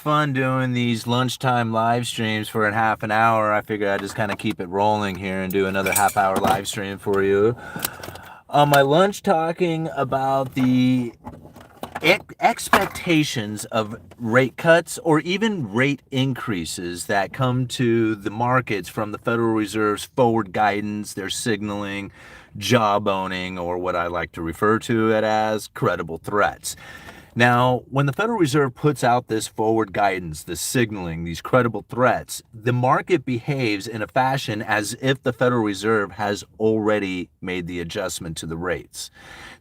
fun doing these lunchtime live streams for a half an hour. I figured I'd just kind of keep it rolling here and do another half hour live stream for you. On my lunch, talking about the expectations of rate cuts or even rate increases that come to the markets from the Federal Reserve's forward guidance, their signaling, jawboning, or what I like to refer to it as credible threats. Now, when the Federal Reserve puts out this forward guidance, this signaling, these credible threats, the market behaves in a fashion as if the Federal Reserve has already made the adjustment to the rates.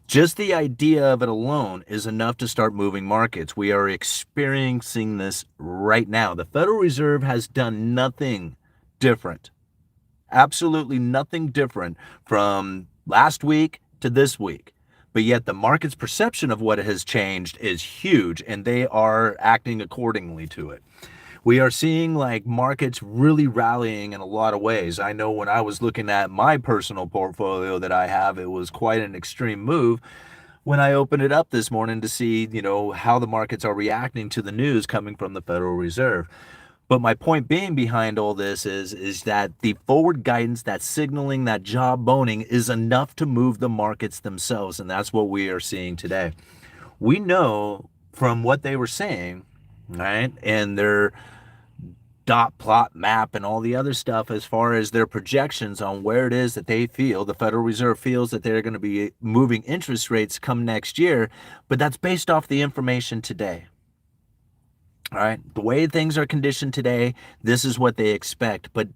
Just the idea of it alone is enough to start moving markets. We are experiencing this right now. The Federal Reserve has done nothing different, absolutely nothing different from last week to this week. But yet the market's perception of what has changed is huge, and they are acting accordingly to it. We are seeing like markets really rallying in a lot of ways. I know when I was looking at my personal portfolio that I have, it was quite an extreme move when I opened it up this morning to see, how the markets are reacting to the news coming from the Federal Reserve. But my point being behind all this is that the forward guidance, that signaling, that job boning is enough to move the markets themselves. And that's what we are seeing today. We know from what they were saying, right, and their dot plot map and all the other stuff as far as their projections on where it is that they feel, the Federal Reserve feels that they're going to be moving interest rates come next year. But that's based off the information today. All right, the way things are conditioned today, this is what they expect, but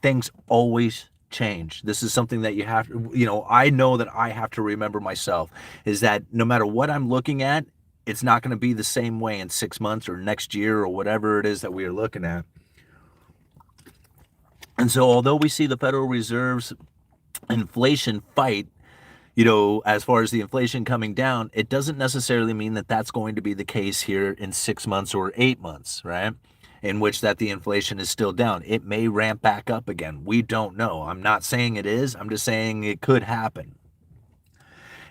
things always change. This is something that you have to, I know that I have to remember myself, is that no matter what I'm looking at, it's not going to be the same way in 6 months or next year or whatever it is that we are looking at. And so although we see the Federal Reserve's inflation fight, as far as the inflation coming down, it doesn't necessarily mean that that's going to be the case here in 6 months or 8 months, right? In which that the inflation is still down. It may ramp back up again. We don't know. I'm not saying it is. I'm just saying it could happen.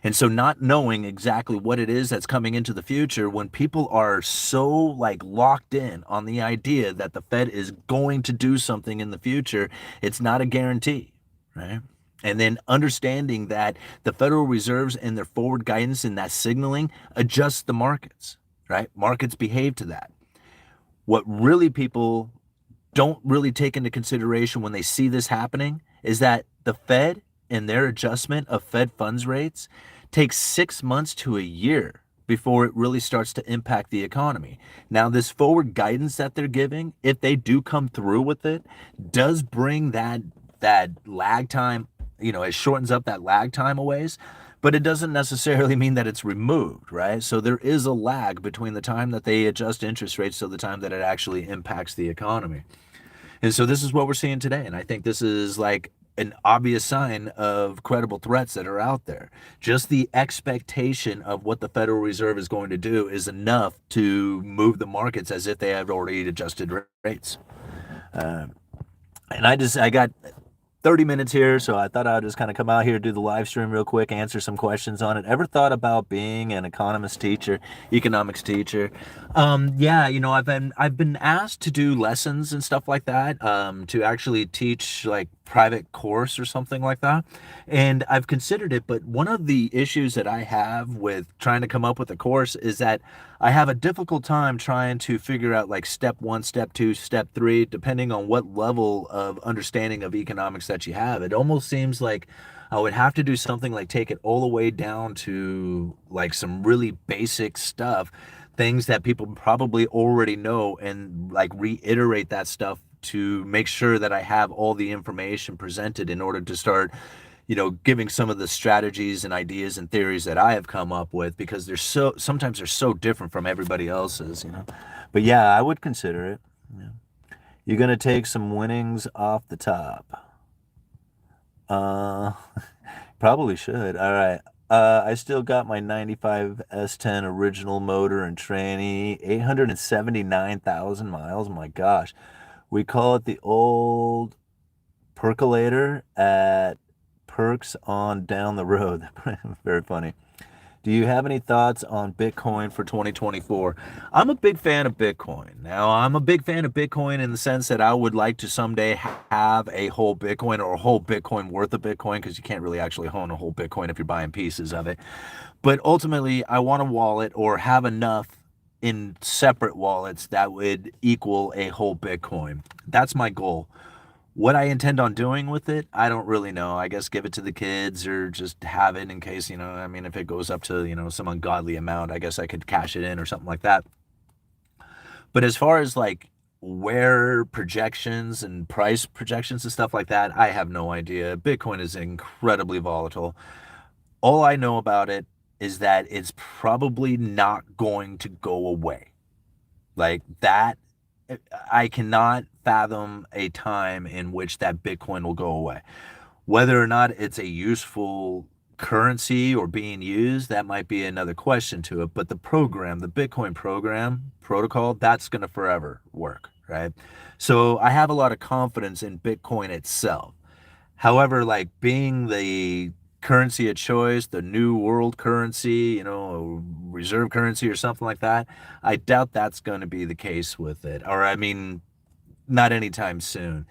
And so not knowing exactly what it is that's coming into the future, when people are so locked in on the idea that the Fed is going to do something in the future, it's not a guarantee, right? And then understanding that the Federal Reserves and their forward guidance and that signaling adjust the markets, right? Markets behave to that. What really people don't really take into consideration when they see this happening is that the Fed and their adjustment of Fed funds rates takes 6 months to a year before it really starts to impact the economy. Now, this forward guidance that they're giving, if they do come through with it, does bring that lag time, it shortens up that lag time a ways, but it doesn't necessarily mean that it's removed, right? So there is a lag between the time that they adjust interest rates to the time that it actually impacts the economy. And so this is what we're seeing today. And I think this is like an obvious sign of credible threats that are out there. Just the expectation of what the Federal Reserve is going to do is enough to move the markets as if they have already adjusted rates. And I got 30 minutes here, so I thought I'd just kind of come out here, do the live stream real quick, answer some questions on it. Ever thought about being an economics teacher? Yeah, I've been asked to do lessons and stuff like that, to actually teach like private course or something like that. And I've considered it, but one of the issues that I have with trying to come up with a course is that I have a difficult time trying to figure out like step 1, step 2, step 3, depending on what level of understanding of economics that you have. It almost seems like I would have to do something like take it all the way down to like some really basic stuff, things that people probably already know, and like reiterate that stuff to make sure that I have all the information presented in order to start, giving some of the strategies and ideas and theories that I have come up with, because sometimes they're so different from everybody else's. But yeah, I would consider it. Yeah. You're gonna take some winnings off the top. Uh, Probably should. All right. I still got my 95 S10 original motor and tranny, 879,000 miles. My gosh. We call it the old percolator at Perks on down the road. Very funny. Do you have any thoughts on Bitcoin for 2024? I'm a big fan of Bitcoin. Now, I'm a big fan of Bitcoin in the sense that I would like to someday have a whole Bitcoin or a whole Bitcoin worth of Bitcoin, because you can't really actually own a whole Bitcoin if you're buying pieces of it. But ultimately, I want a wallet or have enough in separate wallets that would equal a whole Bitcoin. That's my goal. What I intend on doing with it, I don't really know. I guess give it to the kids or just have it in case, I mean, if it goes up to, some ungodly amount, I guess I could cash it in or something like that. But as far as like where projections and price projections and stuff like that, I have no idea. Bitcoin is incredibly volatile. All I know about it is that it's probably not going to go away. Like that, I cannot fathom a time in which that Bitcoin will go away. Whether or not it's a useful currency or being used, that might be another question to it. But the program, the Bitcoin program protocol, that's going to forever work, right? So I have a lot of confidence in Bitcoin itself. However, like being the currency of choice, the new world currency, reserve currency or something like that, I doubt that's going to be the case with it. Or, I mean, not anytime soon.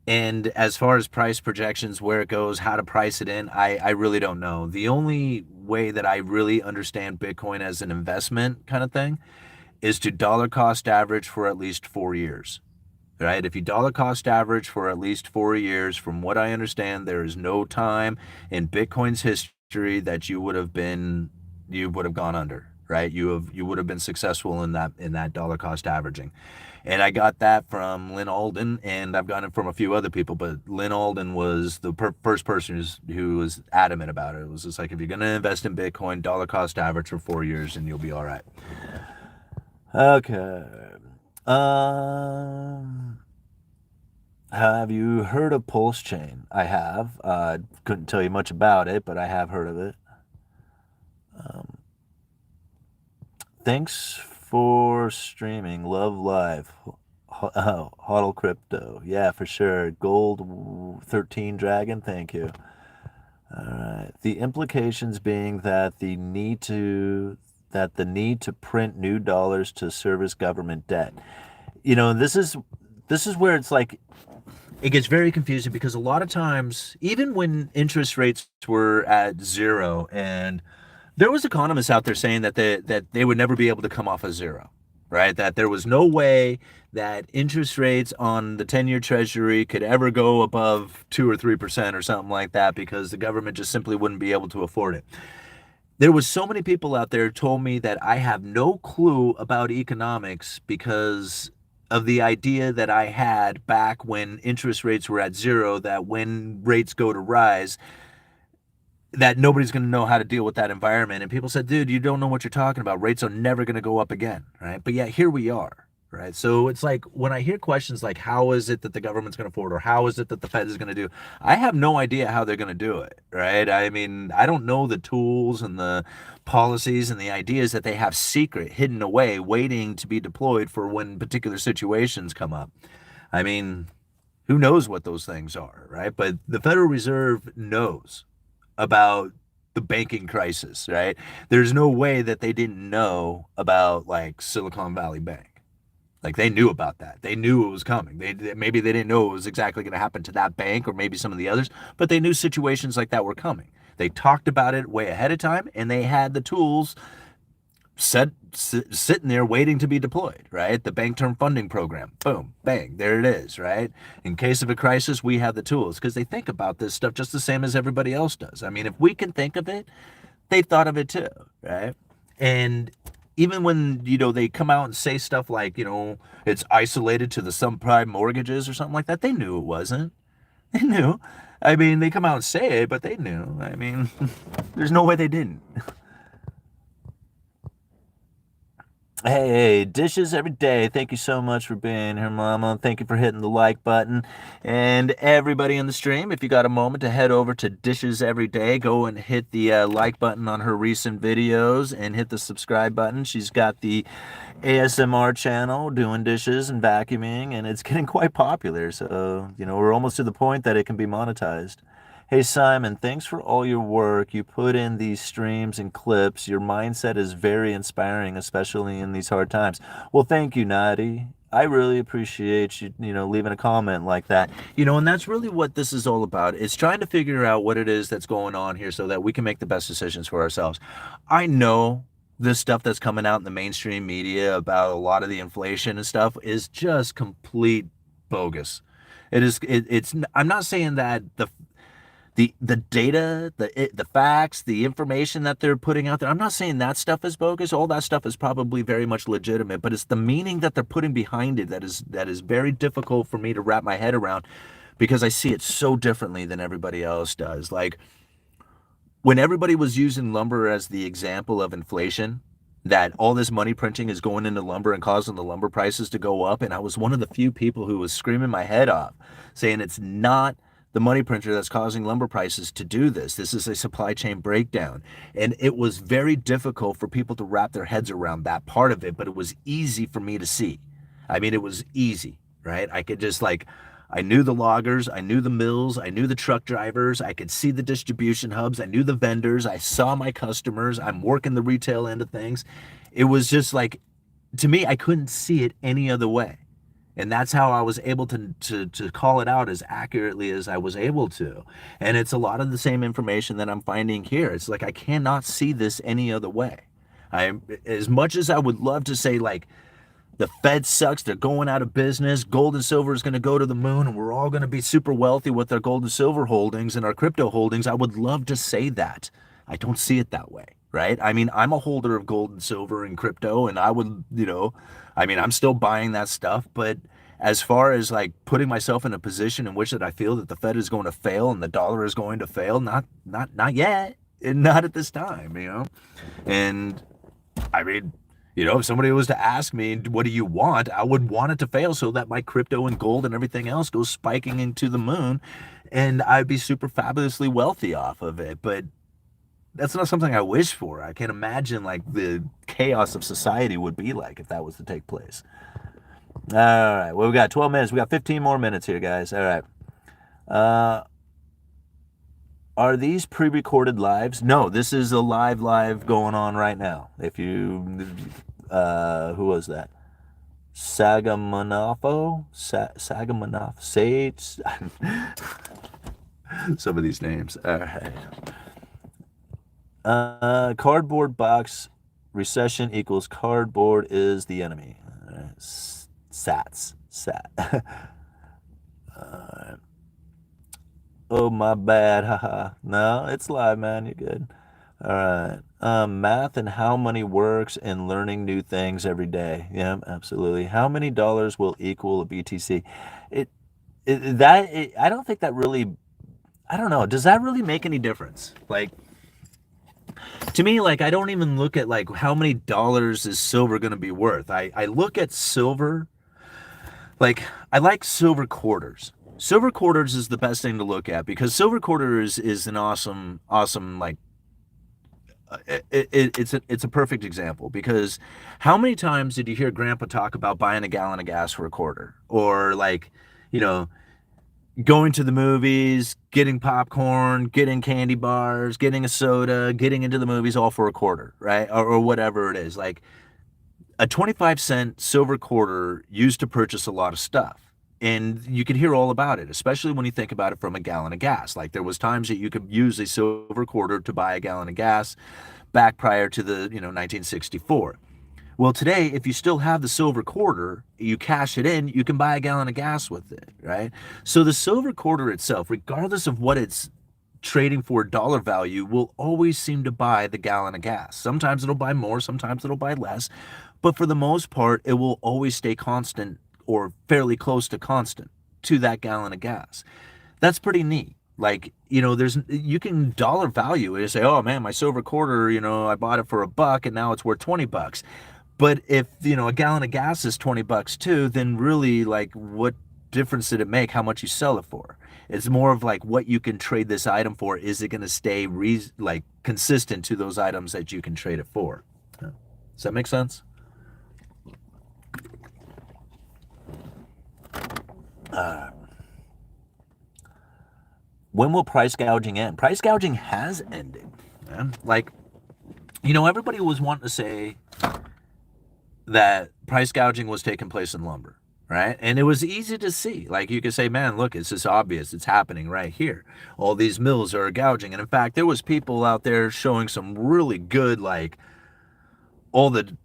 And as far as price projections, where it goes, how to price it in, I really don't know. The only way that I really understand Bitcoin as an investment kind of thing is to dollar cost average for at least 4 years, right? If you dollar cost average for at least 4 years, from what I understand, there is no time in Bitcoin's history that you would have gone under, right? You would have been successful in that dollar cost averaging. And I got that from Lynn Alden, and I've gotten it from a few other people, but Lynn Alden was the first person who was adamant about it. It was just like, if you're going to invest in Bitcoin, dollar cost average for 4 years, and you'll be all right. Okay. Um, have you heard of Pulse Chain? I have. Couldn't tell you much about it, but I have heard of it. Um, Thanks for streaming. Love live. Hodl crypto. Yeah, for sure. Gold 13 Dragon. Thank you. All right. The implications being that the need to print new dollars to service government debt. This is where it's like it gets very confusing, because a lot of times, even when interest rates were at zero, and there was economists out there saying that they would never be able to come off of zero, right? That there was no way that interest rates on the 10-year treasury could ever go above 2 or 3% or something like that, because the government just simply wouldn't be able to afford it. There was so many people out there who told me that I have no clue about economics because of the idea that I had back when interest rates were at zero, that when rates go to rise, that nobody's going to know how to deal with that environment. And people said, dude, you don't know what you're talking about. Rates are never going to go up again, right? But yet here we are, right? So it's like when I hear questions like, how is it that the government's going to afford, or how is it that the Fed is going to do, I have no idea how they're going to do it, right? I mean, I don't know the tools and the policies and the ideas that they have secret, hidden away, waiting to be deployed for when particular situations come up. I mean, who knows what those things are, right? But the Federal Reserve knows about the banking crisis, right? There's no way that they didn't know about like Silicon Valley Bank. Like they knew about that. They knew it was coming. Maybe they didn't know it was exactly going to happen to that bank or maybe some of the others, but they knew situations like that were coming. They talked about it way ahead of time, and they had the tools sitting there waiting to be deployed, right? The Bank Term Funding Program, boom, bang, there it is, right? In case of a crisis, we have the tools, because they think about this stuff just the same as everybody else does. I mean, if we can think of it, they thought of it too, right? And even when, they come out and say stuff like, it's isolated to the subprime mortgages or something like that, they knew it wasn't. They knew. I mean, they come out and say it, but they knew. I mean, there's no way they didn't. Hey, dishes every day. Thank you so much for being here, Mama. Thank you for hitting the like button. And everybody in the stream, if you got a moment to head over to Dishes Every Day, go and hit the like button on her recent videos and hit the subscribe button. She's got the ASMR channel doing dishes and vacuuming, and it's getting quite popular. So, we're almost to the point that it can be monetized. Hey Simon, thanks for all your work. You put in these streams and clips. Your mindset is very inspiring, especially in these hard times. Well, thank you, Nadi. I really appreciate you, leaving a comment like that. And that's really what this is all about. It's trying to figure out what it is that's going on here so that we can make the best decisions for ourselves. I know this stuff that's coming out in the mainstream media about a lot of the inflation and stuff is just complete bogus. It's I'm not saying that the data, the facts, the information that they're putting out there. I'm not saying that stuff is bogus. All that stuff is probably very much legitimate, but it's the meaning that they're putting behind it that is very difficult for me to wrap my head around because I see it so differently than everybody else does. Like when everybody was using lumber as the example of inflation, that all this money printing is going into lumber and causing the lumber prices to go up. And I was one of the few people who was screaming my head off, saying it's not the money printer that's causing lumber prices to do this. This is a supply chain breakdown. And it was very difficult for people to wrap their heads around that part of it, but it was easy for me to see. I mean, it was easy, right? I could just I knew the loggers, I knew the mills, I knew the truck drivers, I could see the distribution hubs, I knew the vendors, I saw my customers, I'm working the retail end of things. It was just to me, I couldn't see it any other way. And that's how I was able to call it out as accurately as I was able to. And it's a lot of the same information that I'm finding here. It's I cannot see this any other way. As much as I would love to say the Fed sucks, they're going out of business, gold and silver is going to go to the moon, and we're all going to be super wealthy with our gold and silver holdings and our crypto holdings, I would love to say that. I don't see it that way, right? I mean, I'm a holder of gold and silver and crypto, and I would, I'm still buying that stuff, but as far as putting myself in a position in which that I feel that the Fed is going to fail and the dollar is going to fail, not yet, and not at this time, And I mean, if somebody was to ask me, what do you want? I would want it to fail so that my crypto and gold and everything else goes spiking into the moon and I'd be super fabulously wealthy off of it. But that's not something I wish for. I can't imagine the chaos of society would be like if that was to take place. All right. Well, we got 12 minutes. We got 15 more minutes here, guys. All right. Are these pre-recorded lives? No, this is a live going on right now. If you, who was that? Sagamanafo? Sagamanaf? Sage? Some of these names. All right. Cardboard box. Recession equals cardboard is the enemy. Sats. Sat. Oh, my bad. Haha. No, it's live, man. You're good. All right. Math and how money works and learning new things every day. Yeah, absolutely. How many dollars will equal a BTC? I don't think that really, I don't know. Does that really make any difference? To me, I don't even look at how many dollars is silver going to be worth. I look at silver, I like silver quarters. Silver quarters is the best thing to look at because silver quarters is an awesome it's a perfect example because how many times did you hear Grandpa talk about buying a gallon of gas for a quarter or going to the movies, getting popcorn, getting candy bars, getting a soda, getting into the movies all for a quarter, right? Or whatever it is. A 25-cent silver quarter used to purchase a lot of stuff. And you could hear all about it, especially when you think about it from a gallon of gas. There was times that you could use a silver quarter to buy a gallon of gas back prior to the 1964. Well, today, if you still have the silver quarter, you cash it in, you can buy a gallon of gas with it, right? So the silver quarter itself, regardless of what it's trading for dollar value, will always seem to buy the gallon of gas. Sometimes it'll buy more, sometimes it'll buy less, but for the most part, it will always stay constant or fairly close to constant to that gallon of gas. That's pretty neat. You can dollar value it and say, oh man, my silver quarter, I bought it for $1 and now it's worth $20. But if, a gallon of gas is $20 too, then really what difference did it make how much you sell it for? It's more of what you can trade this item for. Is it going to stay consistent to those items that you can trade it for? Does that make sense? When will price gouging end? Price gouging has ended, man. Like, everybody was wanting to say that price gouging was taking place in lumber, right? And it was easy to see. Like, you could say, man, look, it's just obvious. It's happening right here. All these mills are gouging. And in fact, there was people out there showing some really good, like, all the,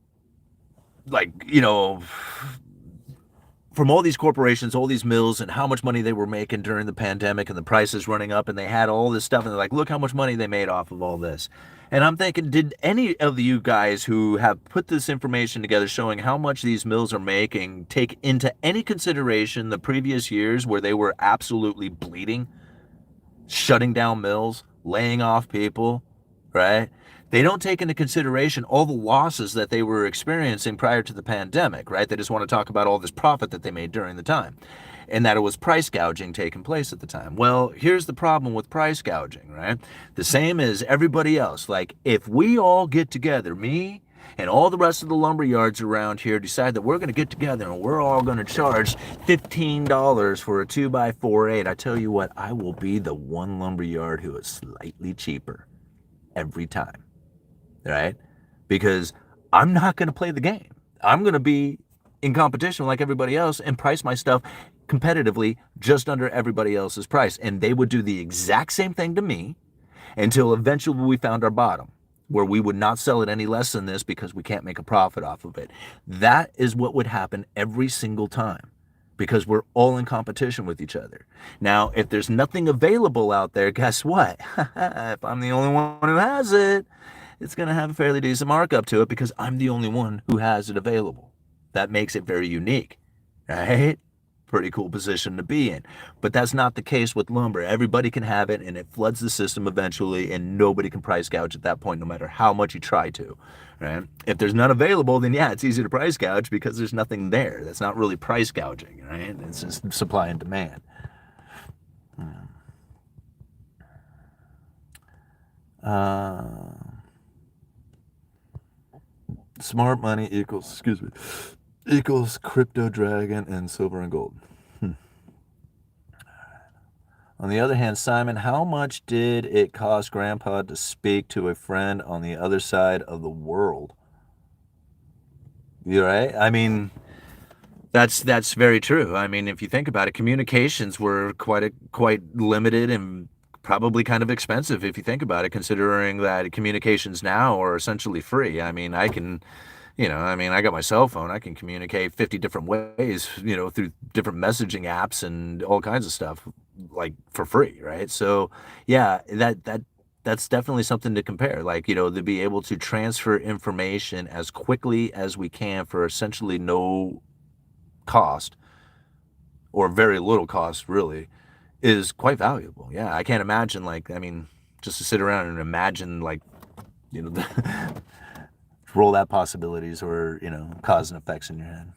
like, from all these corporations, all these mills, and how much money they were making during the pandemic and the prices running up, and they had all this stuff, and they're like, look how much money they made off of all this. And I'm thinking, did any of you guys who have put this information together showing how much these mills are making take into any consideration the previous years where they were absolutely bleeding, shutting down mills, laying off people, right? They don't take into consideration all the losses that they were experiencing prior to the pandemic, right? They just want to talk about all this profit that they made during the time and that it was price gouging taking place at the time. Well, here's the problem with price gouging, right? The same as everybody else. Like, if we all get together, me and all the rest of the lumber yards around here decide that we're going to get together and we're all going to charge $15 for a 2x4 8, I tell you what, I will be the one lumber yard who is slightly cheaper every time, right? Because I'm not going to play the game. I'm going to be in competition like everybody else and price my stuff competitively just under everybody else's price. And they would do the exact same thing to me until eventually we found our bottom, where we would not sell it any less than this because we can't make a profit off of it. That is what would happen every single time because we're all in competition with each other. Now, if there's nothing available out there, guess what? If I'm the only one who has it, it's going to have a fairly decent markup to it because I'm the only one who has it available. That makes it very unique, right? Pretty cool position to be in. But that's not the case with lumber. Everybody can have it and it floods the system eventually and nobody can price gouge at that point no matter how much you try to, right? If there's none available, then yeah, it's easy to price gouge because there's nothing there. That's not really price gouging, right? It's just supply and demand. Smart money equals crypto dragon and silver and gold. On the other hand, Simon, how much did it cost Grandpa to speak to a friend on the other side of the world? You right? I mean, that's very true. I mean, if you think about it, communications were quite limited and probably kind of expensive if you think about it, considering that communications now are essentially free. I mean, I got my cell phone. I can communicate 50 different ways, through different messaging apps and all kinds of stuff, like for free, right? So, yeah, that's definitely something to compare. Like, to be able to transfer information as quickly as we can for essentially no cost or very little cost, really, is quite valuable. Yeah, I can't imagine, like, I mean, just to sit around and imagine, like, roll out possibilities or, cause and effects in your head.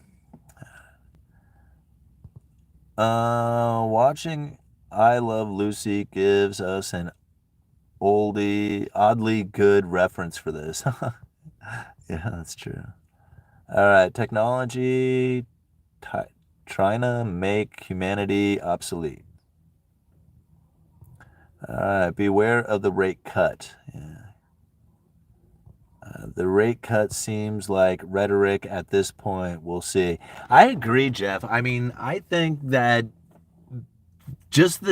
Watching I Love Lucy gives us an oddly good reference for this. Yeah, that's true. All right, technology trying to make humanity obsolete. All right, beware of the rate cut. Yeah. The rate cut seems like rhetoric at this point. We'll see. I agree, Jeff. I mean, I think that this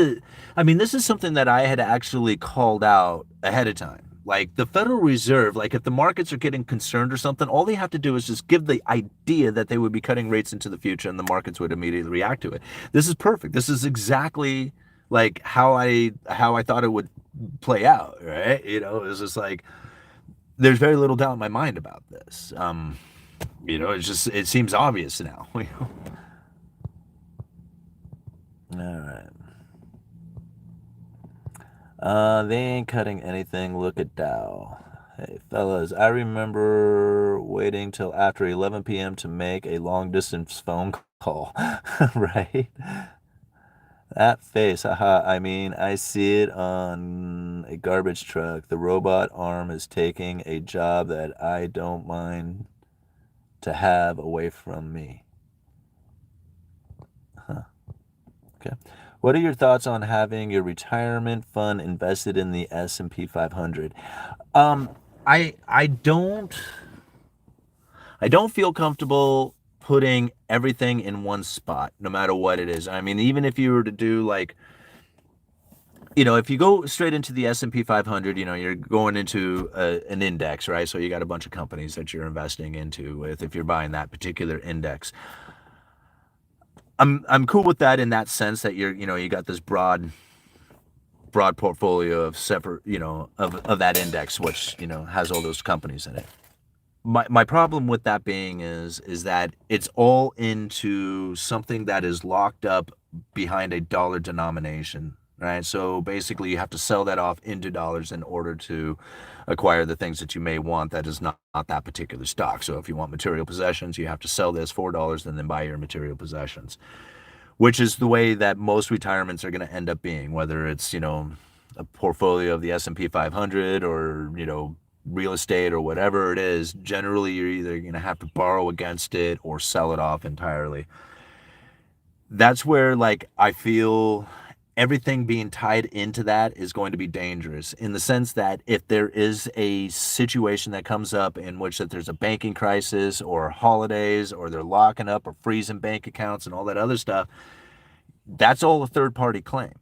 is something that I had actually called out ahead of time. Like the Federal Reserve, like if the markets are getting concerned or something, all they have to do is just give the idea that they would be cutting rates into the future and the markets would immediately react to it. This is perfect. This is exactly like how I thought it would play out, right? It's just like there's very little doubt in my mind about this. It seems obvious now. All right. They ain't cutting anything. Look at Dow. Hey, fellas, I remember waiting till after 11 p.m. to make a long-distance phone call, right? That face, haha. I mean, I see it on a garbage truck. The robot arm is taking a job that I don't mind to have away from me. Huh. Okay. What are your thoughts on having your retirement fund invested in the S&P 500? Um, I don't feel comfortable putting everything in one spot, no matter what it is. I mean, even if you were to do like, if you go straight into the S&P 500, you're going into an index, right? So you got a bunch of companies that you're investing into with if you're buying that particular index. I'm cool with that in that sense that you got this broad portfolio of separate, of that index, which, has all those companies in it. My problem with that being is that it's all into something that is locked up behind a dollar denomination, right? So basically, you have to sell that off into dollars in order to acquire the things that you may want. That is not that particular stock. So if you want material possessions, you have to sell this $4 and then buy your material possessions, which is the way that most retirements are going to end up being, whether it's, a portfolio of the S&P 500 or, real estate or whatever it is. Generally, you're either going to have to borrow against it or sell it off entirely. That's where, like, I feel everything being tied into that is going to be dangerous, in the sense that if there is a situation that comes up in which that there's a banking crisis or holidays or they're locking up or freezing bank accounts and all that other stuff, that's all a third party claim,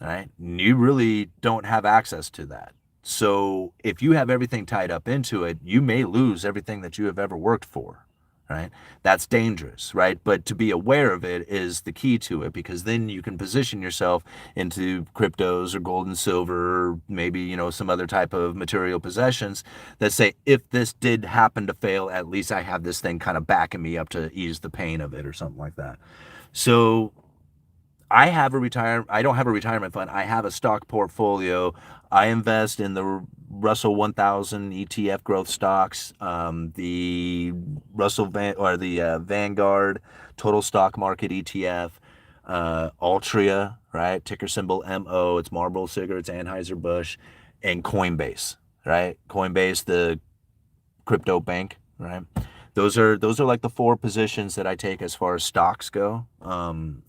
right? You really don't have access to that. So if you have everything tied up into it, you may lose everything that you have ever worked for, right? That's dangerous, right? But to be aware of it is the key to it, because then you can position yourself into cryptos or gold and silver, or maybe, some other type of material possessions that say, if this did happen to fail, at least I have this thing kind of backing me up to ease the pain of it or something like that. So I don't have a retirement fund. I have a stock portfolio. I invest in the Russell 1000 ETF growth stocks, the Vanguard Total Stock Market ETF, Altria, right? Ticker symbol MO. It's Marlboro cigarettes, Anheuser-Busch, and Coinbase, right? Coinbase, the crypto bank, right? Those are like the four positions that I take as far as stocks go,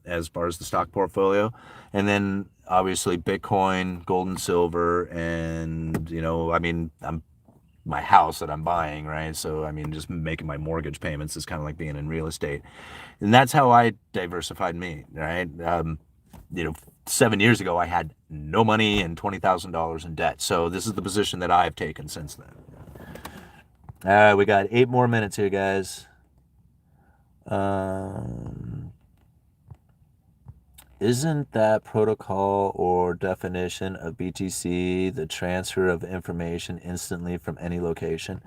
as far as the stock portfolio, and then obviously Bitcoin, gold and silver, and I mean, my house that I'm buying, right? So I mean, just making my mortgage payments is kind of like being in real estate, and that's how I diversified me, right? 7 years ago I had no money and $20,000 in debt, so this is the position that I've taken since then. All right, we got 8 more minutes here, guys. Isn't that protocol or definition of BTC the transfer of information instantly from any location?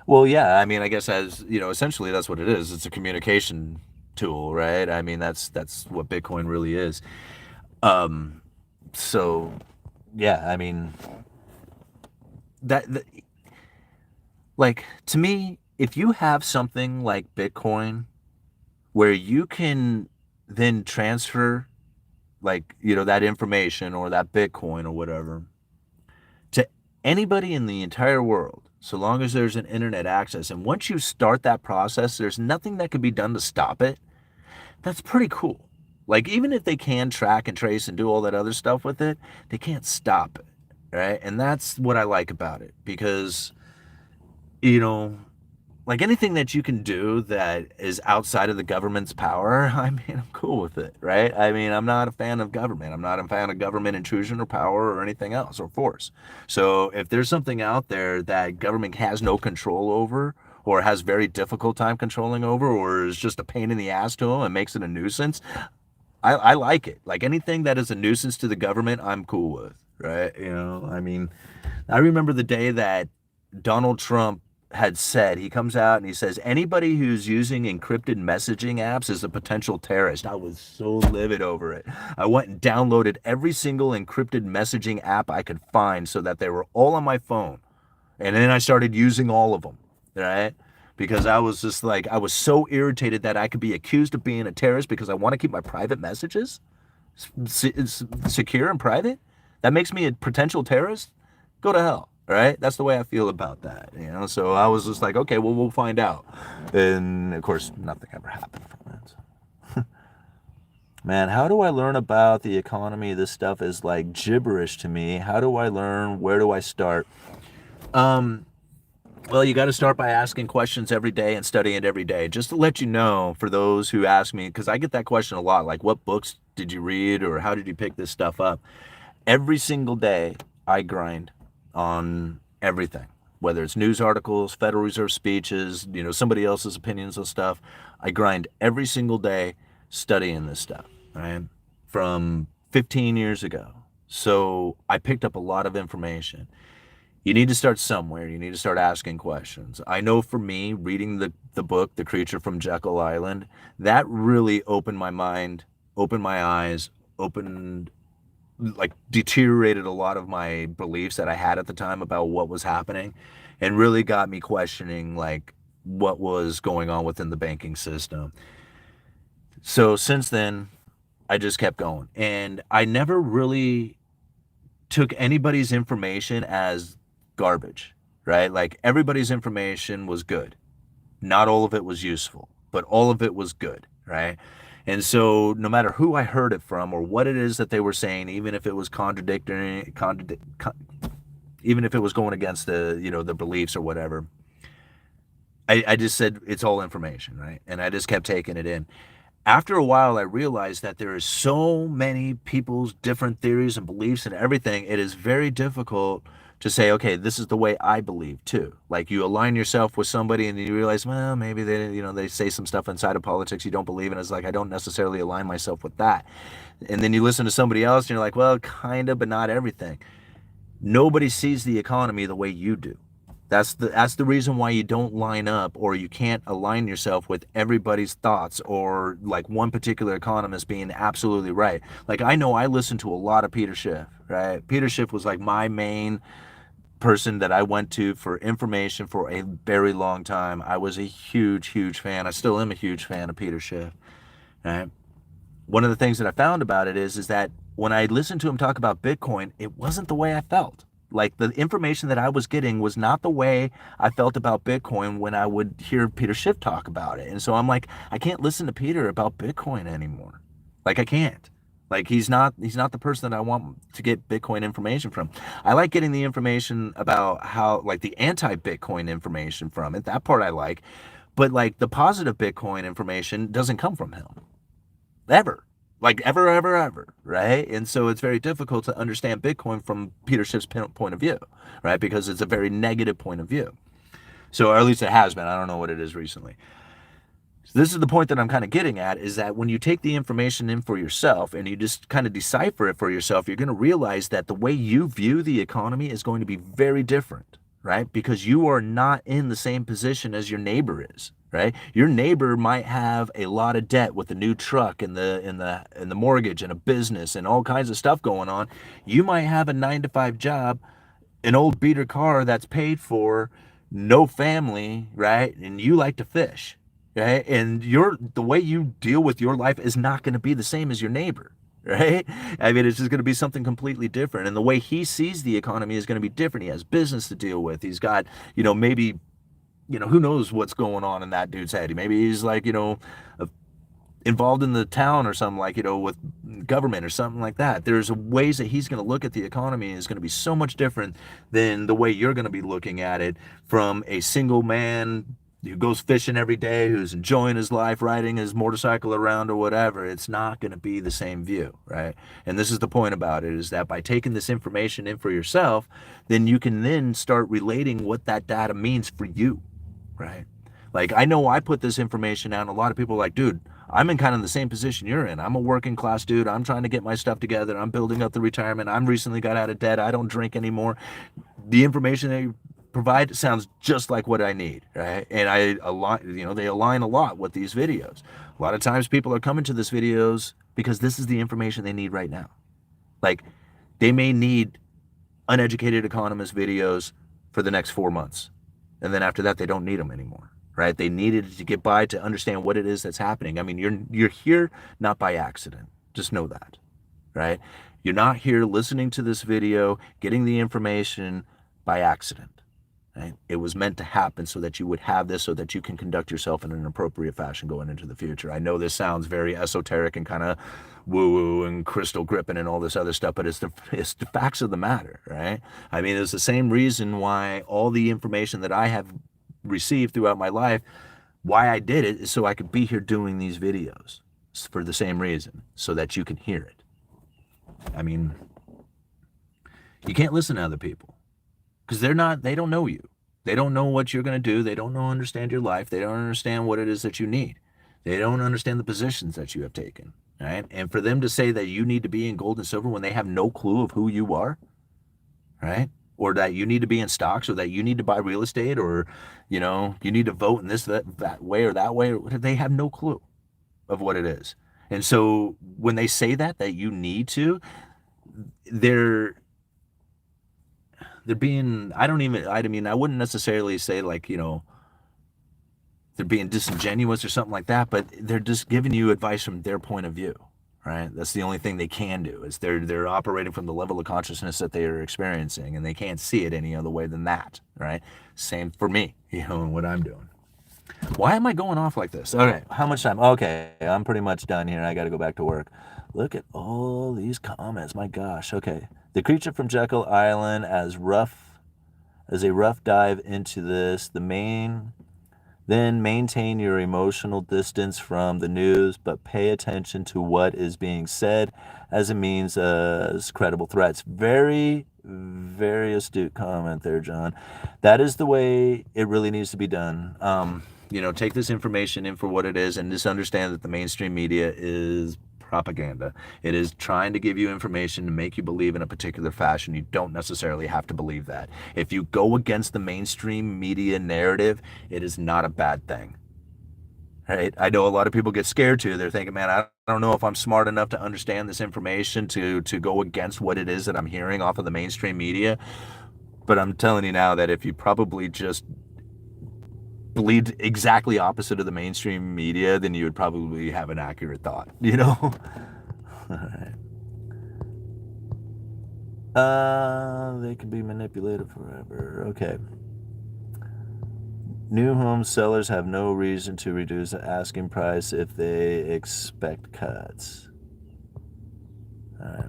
Well, yeah, I mean, I guess essentially that's what it is. It's a communication tool, right? I mean, that's what Bitcoin really is. So yeah, I mean, that like, to me, if you have something like Bitcoin where you can then transfer, like, that information or that Bitcoin or whatever to anybody in the entire world, so long as there's an internet access, and once you start that process, there's nothing that can be done to stop it. That's pretty cool. Like, even if they can track and trace and do all that other stuff with it, they can't stop it, right? And that's what I like about it, because you know like, anything that you can do that is outside of the government's power, I mean, I'm cool with it, right? I mean, I'm not a fan of government. I'm not a fan of government intrusion or power or anything else or force. So if there's something out there that government has no control over, or has very difficult time controlling over, or is just a pain in the ass to them and makes it a nuisance, I like it. Like, anything that is a nuisance to the government, I'm cool with, right? I mean, I remember the day that Donald Trump had said, he comes out and he says, anybody who's using encrypted messaging apps is a potential terrorist. I was so livid over it. I went and downloaded every single encrypted messaging app I could find so that they were all on my phone. And then I started using all of them, right? Because I was just like, I was so irritated that I could be accused of being a terrorist because I want to keep my private messages secure and private. That makes me a potential terrorist. Go to hell. Right? That's the way I feel about that. So I was just like, okay, well, we'll find out. And of course, nothing ever happened from that. So. Man, how do I learn about the economy? This stuff is like gibberish to me. How do I learn? Where do I start? Um, well, you got to start by asking questions every day and studying it every day. Just to let you know, for those who ask me, because I get that question a lot, like, what books did you read or how did you pick this stuff up? Every single day, I grind on everything, whether it's news articles, Federal Reserve speeches, somebody else's opinions on stuff. I grind every single day studying this stuff, right? From 15 years ago. So I picked up a lot of information. You need to start somewhere. You need to start asking questions. I know for me, reading the book, The Creature from Jekyll Island, that really opened my mind, opened my eyes, opened, like, deteriorated a lot of my beliefs that I had at the time about what was happening, and really got me questioning, like, what was going on within the banking system. So since then, I just kept going. And I never really took anybody's information as garbage, right? Like, everybody's information was good. Not all of it was useful, but all of it was good, right? And so no matter who I heard it from or what it is that they were saying, even if it was even if it was going against the beliefs or whatever, I just said it's all information, right? And I just kept taking it in. After a while, I realized that there is so many people's different theories and beliefs and everything. It is very difficult to say, okay, this is the way I believe too. Like, you align yourself with somebody and you realize, well, maybe they say some stuff inside of politics you don't believe in. It's like, I don't necessarily align myself with that. And then you listen to somebody else and you're like, well, kind of, but not everything. Nobody sees the economy the way you do. That's the reason why you don't line up, or you can't align yourself with everybody's thoughts, or like one particular economist being absolutely right. Like, I know I listened to a lot of Peter Schiff, right? Peter Schiff was like my main person that I went to for information for a very long time. I was a huge, huge fan. I still am a huge fan of Peter Schiff, right? One of the things that I found about it is that when I listened to him talk about Bitcoin, it wasn't the way I felt. Like, the information that I was getting was not the way I felt about Bitcoin when I would hear Peter Schiff talk about it. And so I'm like, I can't listen to Peter about Bitcoin anymore. Like, I can't. Like, he's not the person that I want to get Bitcoin information from. I like getting the information about how, like, the anti-Bitcoin information from it. That part I like. But like, the positive Bitcoin information doesn't come from him. Ever. Like, ever, ever, ever, right? And so it's very difficult to understand Bitcoin from Peter Schiff's point of view, right? Because it's a very negative point of view. So, or at least it has been. I don't know what it is recently. So this is the point that I'm kind of getting at, is that when you take the information in for yourself and you just kind of decipher it for yourself, you're going to realize that the way you view the economy is going to be very different, right? Because you are not in the same position as your neighbor is, right? Your neighbor might have a lot of debt with a new truck and the mortgage and a business and all kinds of stuff going on. You might have a 9 to 5 job, an old beater car that's paid for, no family, right? And you like to fish, right? And the way you deal with your life is not going to be the same as your neighbor, right? I mean, it's just going to be something completely different. And the way he sees the economy is going to be different. He has business to deal with. He's got, maybe, who knows what's going on in that dude's head. Maybe he's like, involved in the town or something, like, with government or something like that. There's ways that he's going to look at the economy is going to be so much different than the way you're going to be looking at it from a single man who goes fishing every day, who's enjoying his life, riding his motorcycle around or whatever. It's not going to be the same view, right? And this is the point about it, is that by taking this information in for yourself, then you can then start relating what that data means for you, right? Like, I know I put this information out and a lot of people are like, dude, I'm in kind of the same position you're in. I'm a working class dude. I'm trying to get my stuff together. I'm building up the retirement. I'm recently got out of debt. I don't drink anymore. The information they provide sounds just like what I need, right? And they align a lot with these videos. A lot of times people are coming to these videos because this is the information they need right now. Like, they may need Uneducated Economist videos for the next 4 months. And then after that, they don't need them anymore. Right? They needed to get by to understand what it is that's happening. I mean, you're here not by accident. Just know that, right? You're not here listening to this video, getting the information by accident. Right? It was meant to happen so that you would have this, so that you can conduct yourself in an appropriate fashion going into the future. I know this sounds very esoteric and kind of woo-woo and crystal gripping and all this other stuff, but it's the facts of the matter, right? I mean, it's the same reason why all the information that I have received throughout my life, why I did it is so I could be here doing these videos. It's for the same reason, so that you can hear it. I mean, you can't listen to other people because they don't know you. They don't know what you're going to do. They don't understand your life. They don't understand what it is that you need. They don't understand the positions that you have taken, right? And for them to say that you need to be in gold and silver when they have no clue of who you are, right? Or that you need to be in stocks, or that you need to buy real estate, or, you need to vote in this, that way or that way, they have no clue of what it is. And so when they say that you need to, they're being, I mean, I wouldn't necessarily say like, they're being disingenuous or something like that, but they're just giving you advice from their point of view, right? That's the only thing they can do, is they're operating from the level of consciousness that they are experiencing, and they can't see it any other way than that, right? Same for me, and what I'm doing. Why am I going off like this? Okay, how much time? Okay, I'm pretty much done here. I got to go back to work. Look at all these comments. My gosh. Okay. The Creature from Jekyll Island as a rough dive into this. Then maintain your emotional distance from the news, but pay attention to what is being said as it means as credible threats. Very, very astute comment there, John. That is the way it really needs to be done. Take this information in for what it is, and just understand that the mainstream media is propaganda. It is trying to give you information to make you believe in a particular fashion. You don't necessarily have to believe that. If you go against the mainstream media narrative, it is not a bad thing. Right? I know a lot of people get scared too. They're thinking, man, I don't know if I'm smart enough to understand this information to go against what it is that I'm hearing off of the mainstream media. But I'm telling you now that if you probably just believed exactly opposite of the mainstream media, then you would probably have an accurate thought, All right. They can be manipulated forever. Okay. New home sellers have no reason to reduce the asking price if they expect cuts. All right.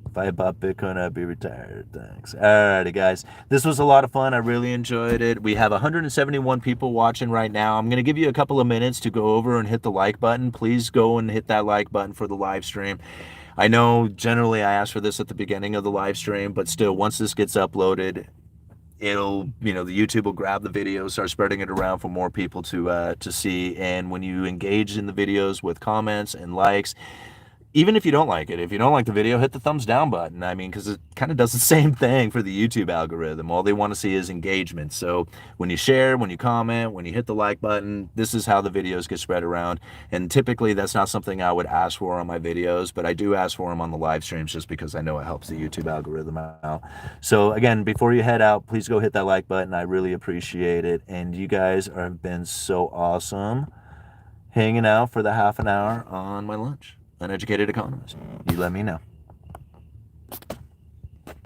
If I had bought Bitcoin, I'd be retired. Thanks. Alrighty, guys. This was a lot of fun. I really enjoyed it. We have 171 people watching right now. I'm going to give you a couple of minutes to go over and hit the like button. Please go and hit that like button for the live stream. I know generally I ask for this at the beginning of the live stream, but still, once this gets uploaded, it'll, the YouTube will grab the video, start spreading it around for more people to see. And when you engage in the videos with comments and likes, even if you don't like it, if you don't like the video, hit the thumbs down button. I mean, because it kind of does the same thing for the YouTube algorithm. All they want to see is engagement. So when you share, when you comment, when you hit the like button, this is how the videos get spread around. And typically that's not something I would ask for on my videos, but I do ask for them on the live streams just because I know it helps the YouTube algorithm out. So again, before you head out, please go hit that like button. I really appreciate it. And you guys have been so awesome hanging out for the half an hour on my lunch. Uneducated Economist. You let me know.